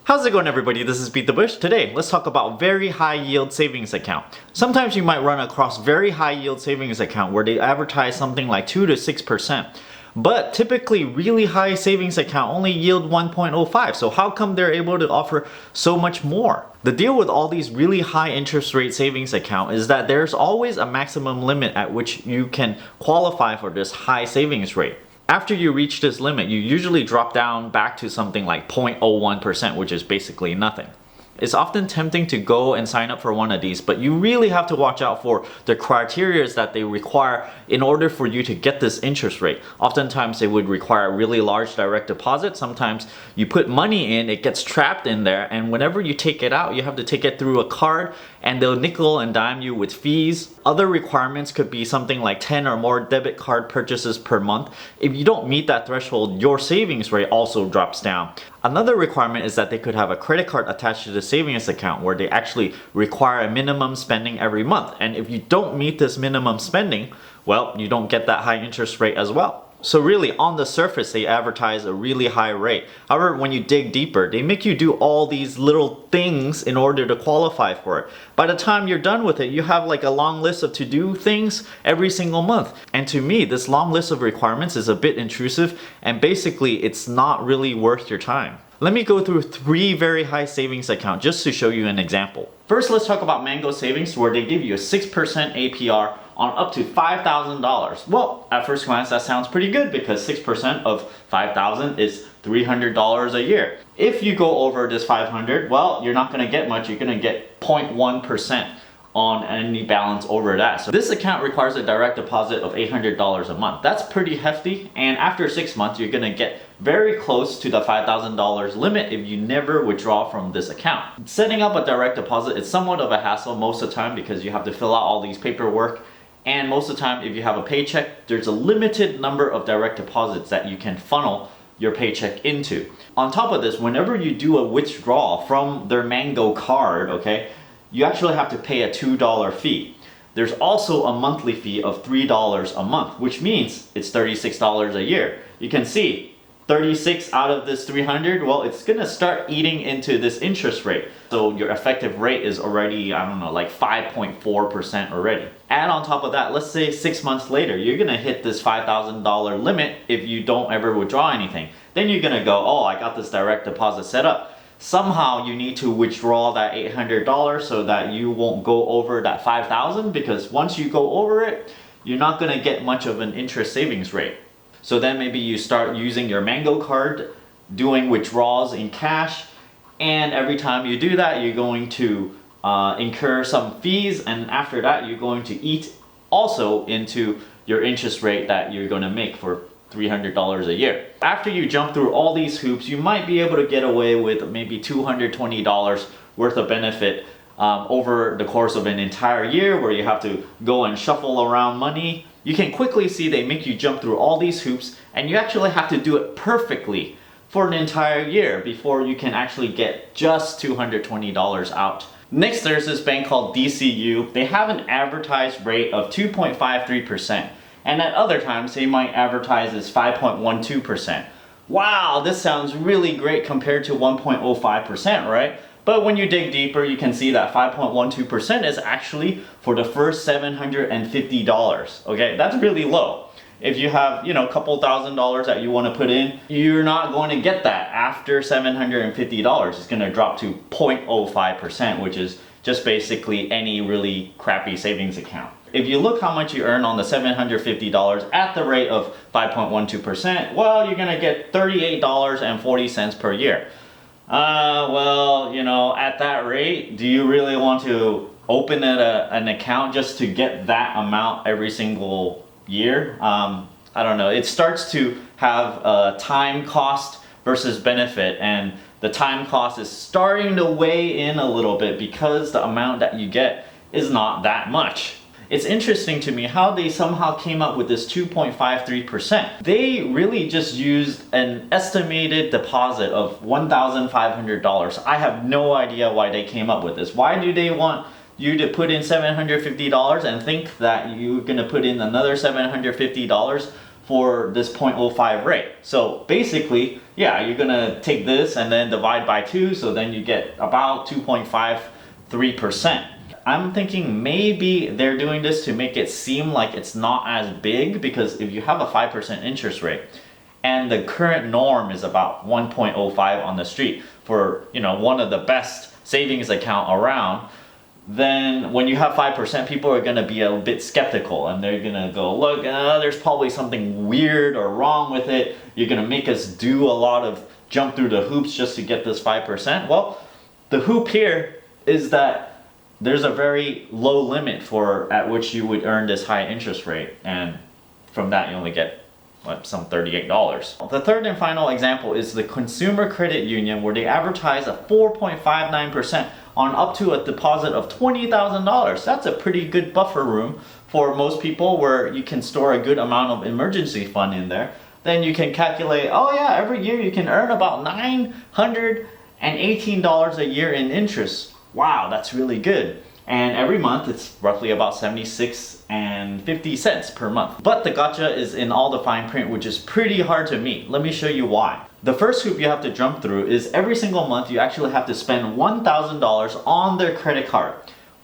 How's it going, everybody? This is BeatTheBush. Today, let's talk about very high yield savings account. Sometimes you might run across very high yield savings account where they advertise something like 2 to 6%. But typically, really high savings account only yield 1.05. So how come they're able to offer so much more? The deal with all these really high interest rate savings account is that there's always a maximum limit at which you can qualify for this high savings rate. After you reach this limit, you usually drop down back to something like 0.01%, which is basically nothing. It's often tempting to go and sign up for one of these, but you really have to watch out for the criteria that they require in order for you to get this interest rate. Oftentimes they would require a really large direct deposit. Sometimes you put money in, it gets trapped in there, and whenever you take it out, you have to take it through a card and they'll nickel and dime you with fees. Other requirements could be something like 10 or more debit card purchases per month. If you don't meet that threshold, your savings rate also drops down. Another requirement is that they could have a credit card attached to the savings account where they actually require a minimum spending every month. And if you don't meet this minimum spending, well, you don't get that high interest rate as well. So really, on the surface, they advertise a really high rate. However, when you dig deeper, they make you do all these little things in order to qualify for it. By the time you're done with it, you have like a long list of to-do things every single month. And to me, this long list of requirements is a bit intrusive, and basically, it's not really worth your time. Let me go through 3 very high savings accounts just to show you an example. First, let's talk about Mango Savings, where they give you a 6% APR on up to $5,000. Well, at first glance, that sounds pretty good because 6% of $5,000 is $300 a year. If you go over this $500, well, you're not gonna get much. You're gonna get 0.1% on any balance over that. So this account requires a direct deposit of $800 a month. That's pretty hefty, and after 6 months, you're gonna get very close to the $5,000 limit if you never withdraw from this account. Setting up a direct deposit is somewhat of a hassle most of the time because you have to fill out all these paperwork, and most of the time if you have a paycheck, there's a limited number of direct deposits that you can funnel your paycheck into. On top of this, whenever you do a withdrawal from their Mango card, okay, you actually have to pay a $2 fee. There's also a monthly fee of $3 a month, which means it's $36 a year. You can see 36 out of this 300, well, it's gonna start eating into this interest rate. So your effective rate is already, I don't know, like 5.4% already. Add on top of that, let's say 6 months later, you're gonna hit this $5,000 limit if you don't ever withdraw anything. Then you're gonna go, oh, I got this direct deposit set up. Somehow you need to withdraw that $800 so that you won't go over that $5,000, because once you go over it, you're not gonna get much of an interest savings rate. So then maybe you start using your Mango card, doing withdrawals in cash, and every time you do that, you're going to incur some fees, and after that, you're going to eat also into your interest rate that you're gonna make for $300 a year. After you jump through all these hoops, you might be able to get away with maybe $220 worth of benefit over the course of an entire year, where you have to go and shuffle around money. You can quickly see they make you jump through all these hoops, and you actually have to do it perfectly for an entire year before you can actually get just $220 out. Next, there's this bank called DCU. They have an advertised rate of 2.53%. And at other times, they might advertise as 5.12%. Wow, this sounds really great compared to 1.05%, right? But when you dig deeper, you can see that 5.12% is actually for the first $750, okay? That's really low. If you have, a couple $1,000 that you want to put in, you're not going to get that after $750. It's going to drop to 0.05%, which is just basically any really crappy savings account. If you look how much you earn on the $750 at the rate of 5.12%, well, you're gonna get $38.40 per year. At that rate, do you really want to open an account just to get that amount every single year? I don't know. It starts to have a time cost versus benefit, and the time cost is starting to weigh in a little bit because the amount that you get is not that much. It's interesting to me how they somehow came up with this 2.53%. They really just used an estimated deposit of $1,500. I have no idea why they came up with this. Why do they want you to put in $750 and think that you're gonna put in another $750 for this 0.05 rate? So basically, yeah, you're gonna take this and then divide by 2, so then you get about 2.53%. I'm thinking maybe they're doing this to make it seem like it's not as big, because if you have a 5% interest rate and the current norm is about 1.05 on the street for, you know, one of the best savings account around, then when you have 5%, people are gonna be a bit skeptical and they're gonna go, look, there's probably something weird or wrong with it. You're gonna make us do a lot of jump through the hoops just to get this 5%. Well, the hoop here is that there's a very low limit for at which you would earn this high interest rate, and from that you only get some $38. The third and final example is the Consumer Credit Union, where they advertise a 4.59% on up to a deposit of $20,000. That's a pretty good buffer room for most people, where you can store a good amount of emergency fund in there. Then you can calculate, oh yeah, every year you can earn about $918 a year in interest. Wow, that's really good. And every month it's roughly about 76.50 cents per month. But the gotcha is in all the fine print, which is pretty hard to meet. Let me show you why. The first hoop you have to jump through is every single month you actually have to spend $1,000 on their credit card.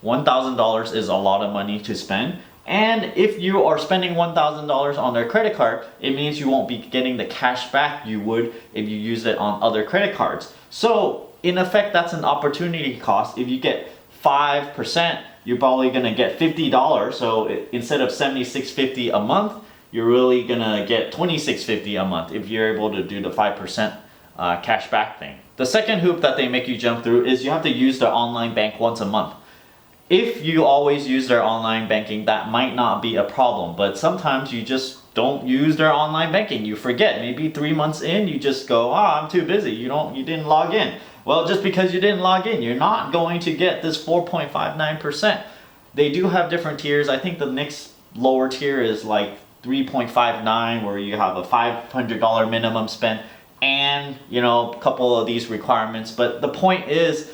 $1,000 is a lot of money to spend. And if you are spending $1,000 on their credit card, it means you won't be getting the cash back you would if you use it on other credit cards. So in effect, that's an opportunity cost. If you get 5%, you're probably gonna get $50. So instead of $76.50 a month, you're really gonna get $26.50 a month if you're able to do the 5% cash back thing. The second hoop that they make you jump through is you have to use their online bank once a month. If you always use their online banking, that might not be a problem, but sometimes you just don't use their online banking. You forget, maybe 3 months in, you just go, I'm too busy, you didn't log in. Well, just because you didn't log in, you're not going to get this 4.59%. They do have different tiers. I think the next lower tier is like 3.59, where you have a $500 minimum spend and, you know, a couple of these requirements. But the point is,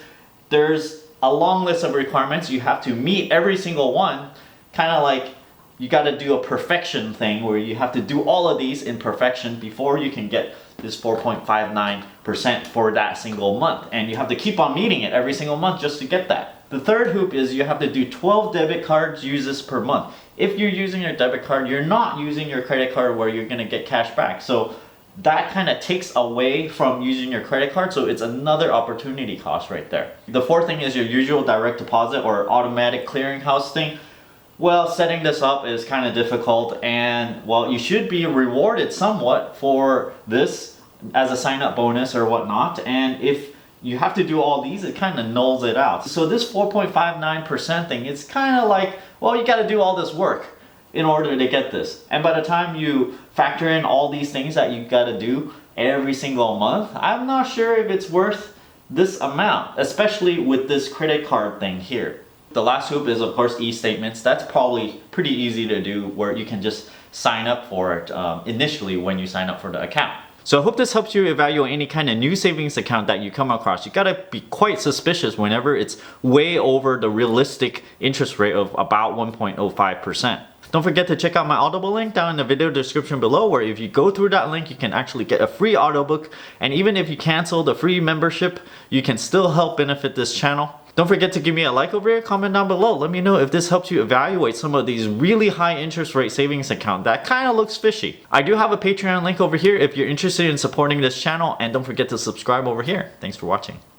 there's a long list of requirements. You have to meet every single one, kind of like you got to do a perfection thing where you have to do all of these in perfection before you can get this 4.59% for that single month. And you have to keep on meeting it every single month just to get that. The third hoop is you have to do 12 debit card uses per month. If you're using your debit card, you're not using your credit card where you're gonna get cash back. So that kind of takes away from using your credit card, so it's another opportunity cost right there. The fourth thing is your usual direct deposit or automatic clearinghouse thing. Well, setting this up is kind of difficult, and well, you should be rewarded somewhat for this as a sign-up bonus or whatnot, and if you have to do all these, it kind of nulls it out. So this 4.59% thing, it's kind of like, well, you got to do all this work in order to get this. And by the time you factor in all these things that you got to do every single month, I'm not sure if it's worth this amount, especially with this credit card thing here. The last hoop is, of course, e-statements. That's probably pretty easy to do, where you can just sign up for it initially when you sign up for the account. So I hope this helps you evaluate any kind of new savings account that you come across. You gotta be quite suspicious whenever it's way over the realistic interest rate of about 1.05%. Don't forget to check out my Audible link down in the video description below, where if you go through that link, you can actually get a free audiobook. And even if you cancel the free membership, you can still help benefit this channel. Don't forget to give me a like over here, comment down below. Let me know if this helps you evaluate some of these really high interest rate savings account that kind of looks fishy. I do have a Patreon link over here if you're interested in supporting this channel, and don't forget to subscribe over here. Thanks for watching.